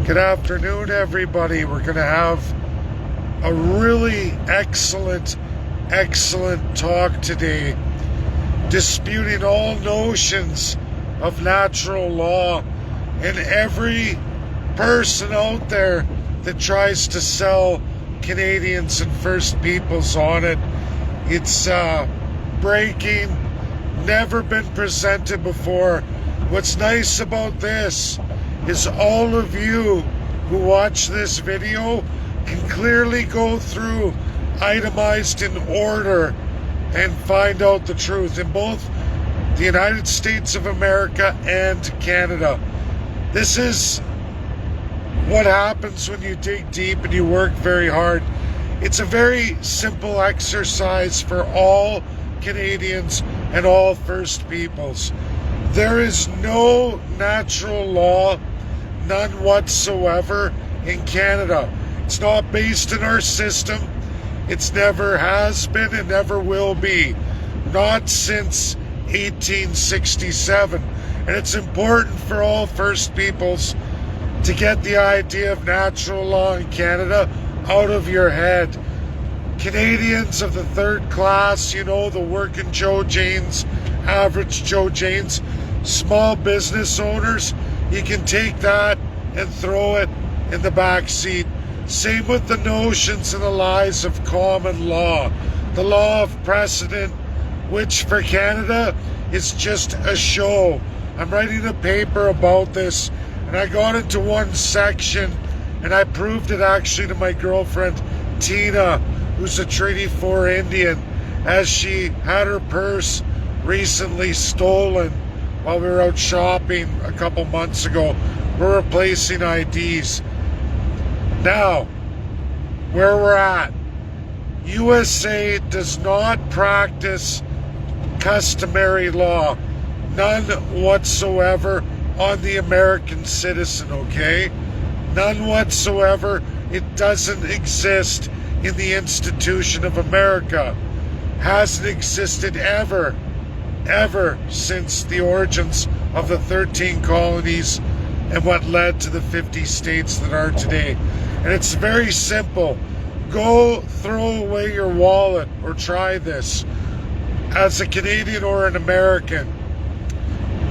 Good afternoon, everybody. We're going to have a really excellent talk today, disputing all notions of natural law and every person out there that tries to sell Canadians and First Peoples on it. It's breaking, never been presented before. What's nice about this is all of you who watch this video can clearly go through itemized in order and find out the truth in both the United States of America and Canada. This is what happens when you dig deep and you work very hard. It's a very simple exercise for all Canadians and all First Peoples. There is no natural law, none whatsoever, in Canada. It's not based in our system. It's never has been and never will be. Not since 1867. And it's important for all First Peoples to get the idea of natural law in Canada out of your head. Canadians of the third class, you know, the working Joe Janes, average Joe Janes, small business owners, you can take that and throw it in the back seat. Same with the notions and the lies of common law. The law of precedent, which for Canada is just a show. I'm writing a paper about this, and I got into one section and I proved it actually to my girlfriend Tina, who's a Treaty 4 Indian, as she had her purse recently stolen while we were out shopping a couple months ago. We're replacing IDs. Now, where we're at, USA does not practice customary law, none whatsoever, on the American citizen, okay? None whatsoever. It doesn't exist in the institution of America. Hasn't existed ever since the origins of the 13 colonies and what led to the 50 states that are today. And it's very simple. Go throw away your wallet or try this. As a Canadian or an American,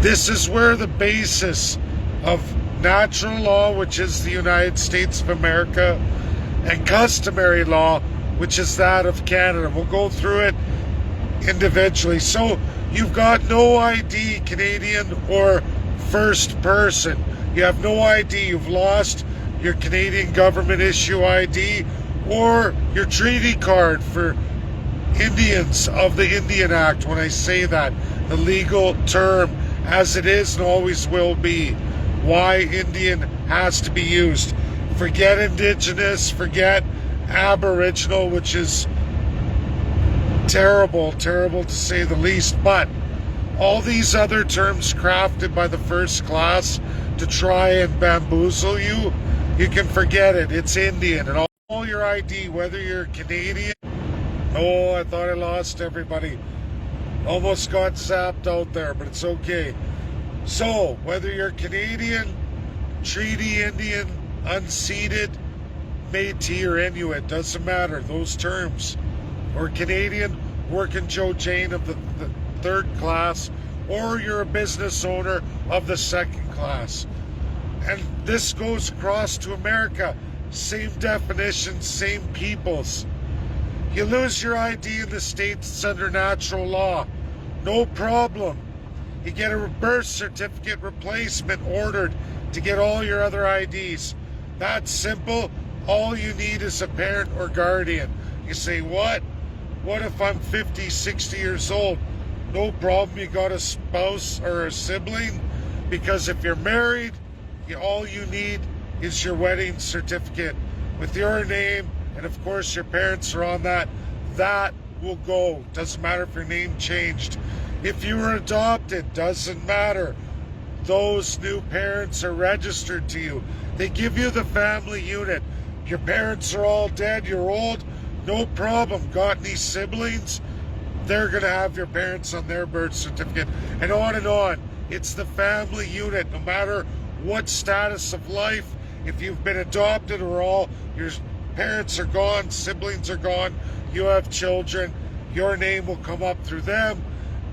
this is where the basis of natural law, which is the United States of America, and customary law, which is that of Canada. We'll go through it individually. So you've got no ID, Canadian or first person. You have no ID. You've lost your Canadian government issue ID or your treaty card for Indians of the Indian Act. When I say that, the legal term, as it is and always will be, why Indian has to be used. Forget Indigenous, forget Aboriginal, which is terrible to say the least, but all these other terms crafted by the first class to try and bamboozle you, you can forget it. It's Indian. And all your ID, whether you're Canadian, oh, I thought I lost everybody. Almost got zapped out there, but it's okay. So, whether you're Canadian, Treaty Indian, unceded, Métis or Inuit, doesn't matter, those terms. Or Canadian, working Joe Jane of the third class, or you're a business owner of the second class. And this goes across to America. Same definition, same peoples. You lose your ID in the States, it's under natural law. No problem. You get a birth certificate replacement ordered to get all your other IDs. That's simple. All you need is a parent or guardian. You say, what? What if I'm 50, 60 years old? No problem. You got a spouse or a sibling. Because if you're married, all you need is your wedding certificate with your name. And of course, your parents are on that. That will go. Doesn't matter if your name changed. If you were adopted, doesn't matter. Those new parents are registered to you. They give you the family unit. Your parents are all dead, you're old, no problem. Got any siblings? They're going to have your parents on their birth certificate. And on and on. It's the family unit. No matter what status of life If you've been adopted or all your parents are gone, siblings are gone, you have children, your name will come up through them.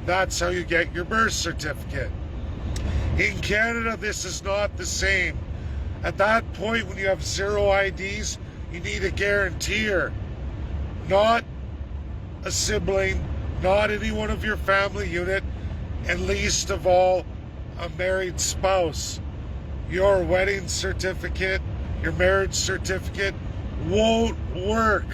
That's how you get your birth certificate. In Canada, this is not the same. At that point, when you have zero IDs, you need a guarantor, not a sibling, not anyone of your family unit, and least of all, a married spouse. Your wedding certificate, your marriage certificate won't work.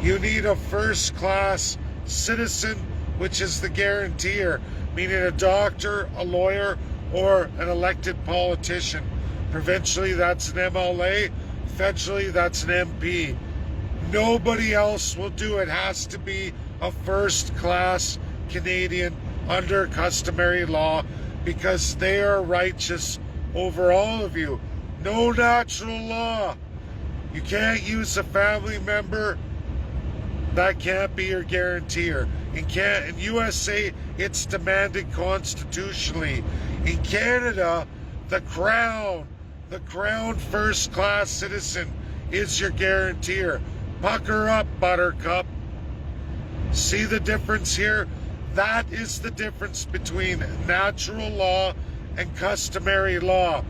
You need a first-class citizen, which is the guarantor, meaning a doctor, a lawyer, or an elected politician. Provincially, that's an MLA. Federally, that's an MP. Nobody else will do it. It has to be a first-class Canadian under customary law because they are righteous over all of you. No natural law. You can't use a family member. That can't be your guarantor. In USA, it's demanded constitutionally. In Canada, the Crown first-class citizen is your guarantor. Pucker up, Buttercup. See the difference here? That is the difference between natural law and customary law.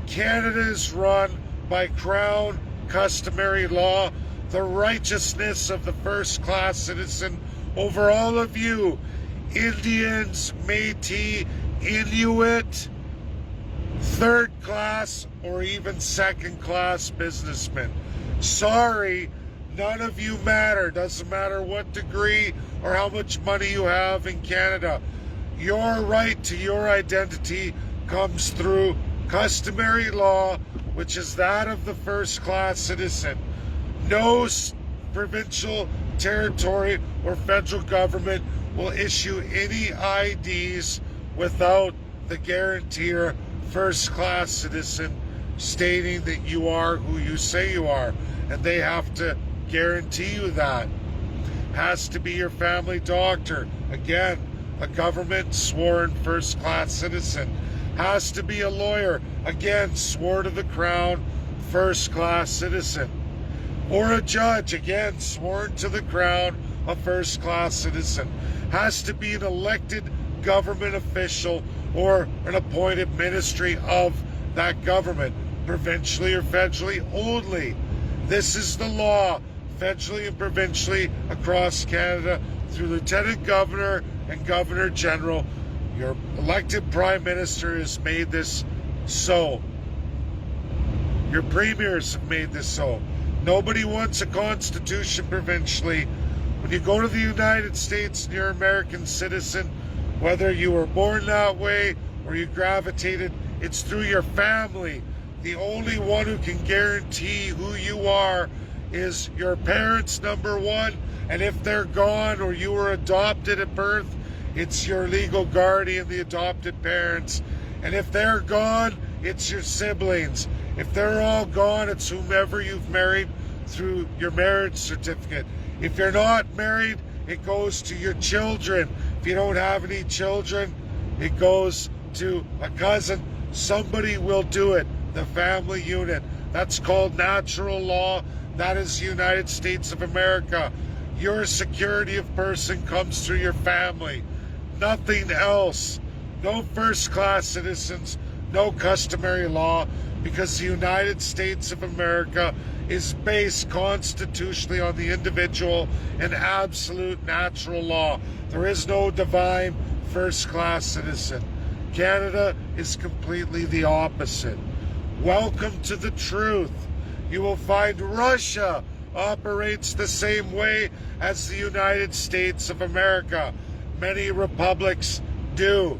Canada is run by Crown customary law, the righteousness of the first-class citizen over all of you, Indians, Métis, Inuit, third-class, or even second-class businessmen. Sorry, none of you matter. Doesn't matter what degree or how much money you have in Canada. Your right to your identity comes through customary law, which is that of the first-class citizen. No provincial, territory, or federal government will issue any IDs without the guarantor first-class citizen stating that you are who you say you are, and they have to guarantee you that. Has to be your family doctor, again, a government sworn first-class citizen. Has to be a lawyer, again, sworn to the Crown first-class citizen. Or a judge, again, sworn to the Crown, a first-class citizen. Has to be an elected government official or an appointed ministry of that government, provincially or federally only. This is the law, federally and provincially across Canada, through Lieutenant Governor and Governor General. Your elected Prime Minister has made this so. Your premiers have made this so. Nobody wants a constitution provincially. When you go to the United States and you're an American citizen, whether you were born that way or you gravitated, it's through your family. The only one who can guarantee who you are is your parents, number one. And if they're gone or you were adopted at birth, it's your legal guardian, the adopted parents. And if they're gone, it's your siblings. If they're all gone, it's whomever you've married through your marriage certificate. If you're not married, it goes to your children. If you don't have any children, it goes to a cousin. Somebody will do it. The family unit. That's called natural law. That is the United States of America. Your security of person comes through your family. Nothing else. No first-class citizens, no customary law, because the United States of America is based constitutionally on the individual and absolute natural law. There is no divine first-class citizen. Canada is completely the opposite. Welcome to the truth. You will find Russia operates the same way as the United States of America. Many republics do.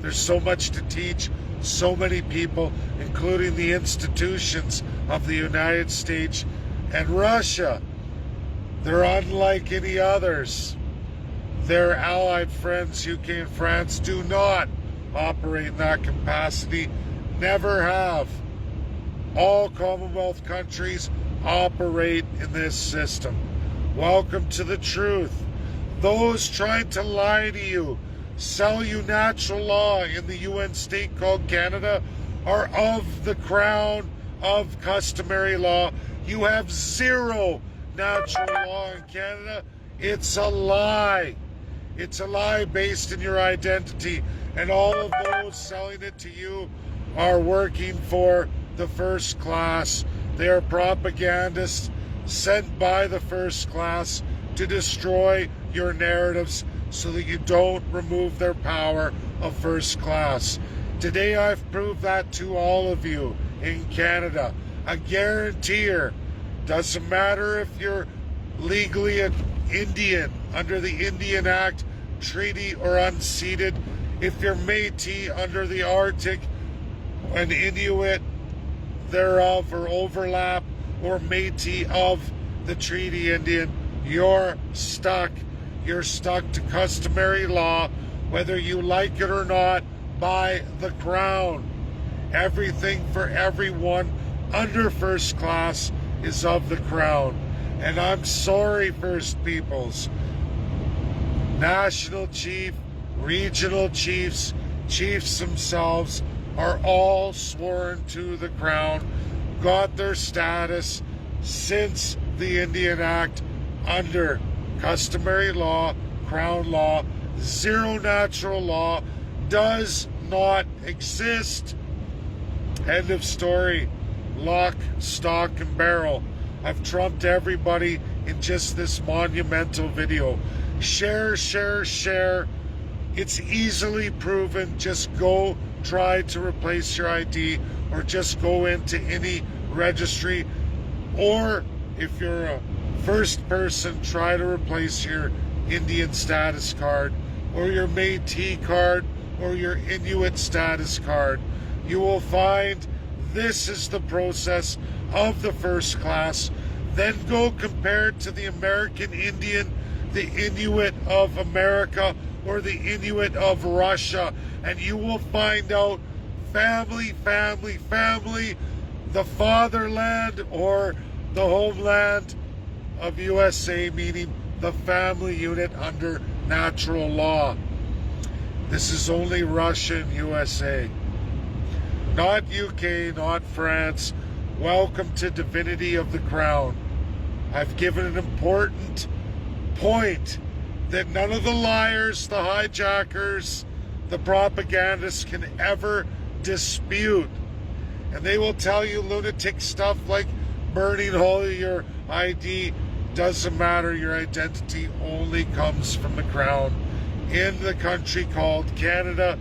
There's so much to teach, so many people, including the institutions of the United States and Russia. They're unlike any others. Their allied friends, UK and France, do not operate in that capacity, never have. All Commonwealth countries operate in this system. Welcome to the truth. Those trying to lie to you, sell you natural law in the UN state called Canada, are of the crown of customary law. You have zero natural law in Canada. It's a lie. It's a lie based in your identity, and all of those selling it to you are working for the first class. They are propagandists sent by the first class to destroy your narratives so that you don't remove their power of first class. Today I've proved that to all of you in Canada. A guaranteer. Doesn't matter if you're legally an Indian under the Indian Act Treaty or unceded, if you're Métis under the Arctic and Inuit thereof or overlap, or Métis of the Treaty Indian, you're stuck. You're stuck to customary law, whether you like it or not, by the crown. Everything for everyone under first class is of the crown. And I'm sorry, First Peoples. National chief, regional chiefs, chiefs themselves are all sworn to the crown, got their status since the Indian Act under customary law, crown law. Zero natural law does not exist. End of story. Lock, stock, and barrel. I've trumped everybody in just this monumental video. Share, share, share. It's easily proven. Just go try to replace your ID, or just go into any registry, or if you're a first person, try to replace your Indian status card or your Métis card or your Inuit status card. You will find this is the process of the first class. Then go compare it to the American Indian, the Inuit of America, or the Inuit of Russia, and you will find out family, family, family, the fatherland or the homeland of USA, meaning the family unit under natural law. This is only Russia and USA. Not UK, not France. Welcome to Divinity of the Crown. I've given an important point that none of the liars, the hijackers, the propagandists can ever dispute. And they will tell you lunatic stuff like burning all of your ID. Doesn't matter. Your identity only comes from the crown in the country called Canada.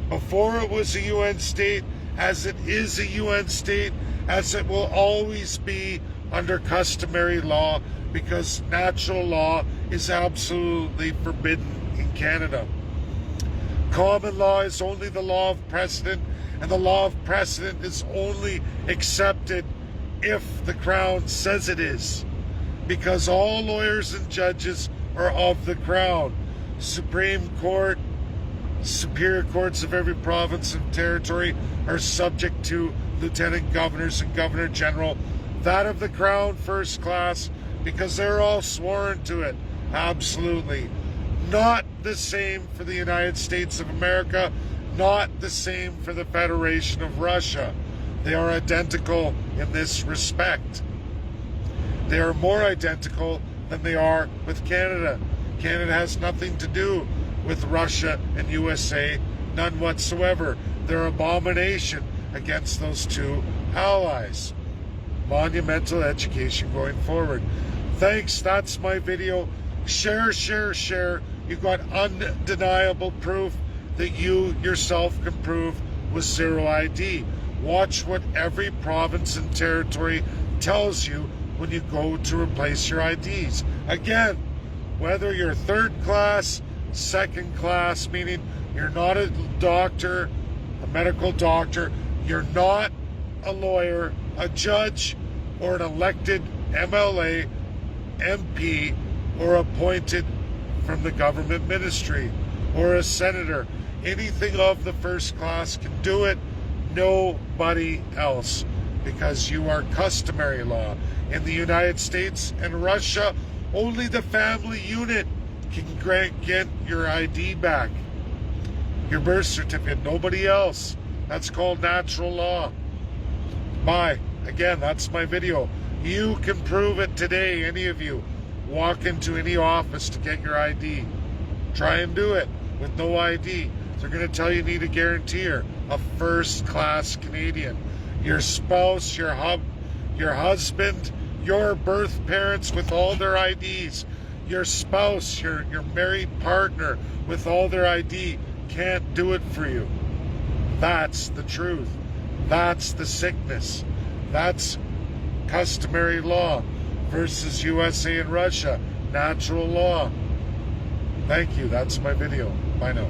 Before it was a UN state, as it is a UN state, as it will always be under customary law, because natural law is absolutely forbidden in Canada. Common law is only the law of precedent, and the law of precedent is only accepted if the Crown says it is, because all lawyers and judges are of the Crown. Supreme Court, superior courts of every province and territory are subject to lieutenant governors and governor general, that of the Crown first class, because they're all sworn to it. Absolutely. Not the same for the United States of America, not the same for the Federation of Russia. They are identical in this respect. They are more identical than they are with Canada. Canada has nothing to do with Russia and USA, none whatsoever. They're an abomination against those two allies. Monumental education going forward. Thanks, that's my video. Share, share, share. You've got undeniable proof that you yourself can prove with zero ID. Watch what every province and territory tells you when you go to replace your IDs. Again, whether you're third class, second class, meaning you're not a doctor, a medical doctor, you're not a lawyer, a judge, or an elected MLA, MP, or appointed from the government ministry, or a senator. Anything of the first class can do it, nobody else, because you are customary law. In the United States and Russia, only the family unit can get your ID back, your birth certificate, nobody else. That's called natural law. Bye. Again, that's my video. You can prove it today, any of you. Walk into any office to get your ID. Try and do it with no ID. They're going to tell you need a guarantor, a first-class Canadian. Your spouse, your husband, your birth parents with all their IDs. Your spouse, your married partner with all their ID can't do it for you. That's the truth. That's the sickness. That's customary law versus USA and Russia. Natural law. Thank you. That's my video. Bye now.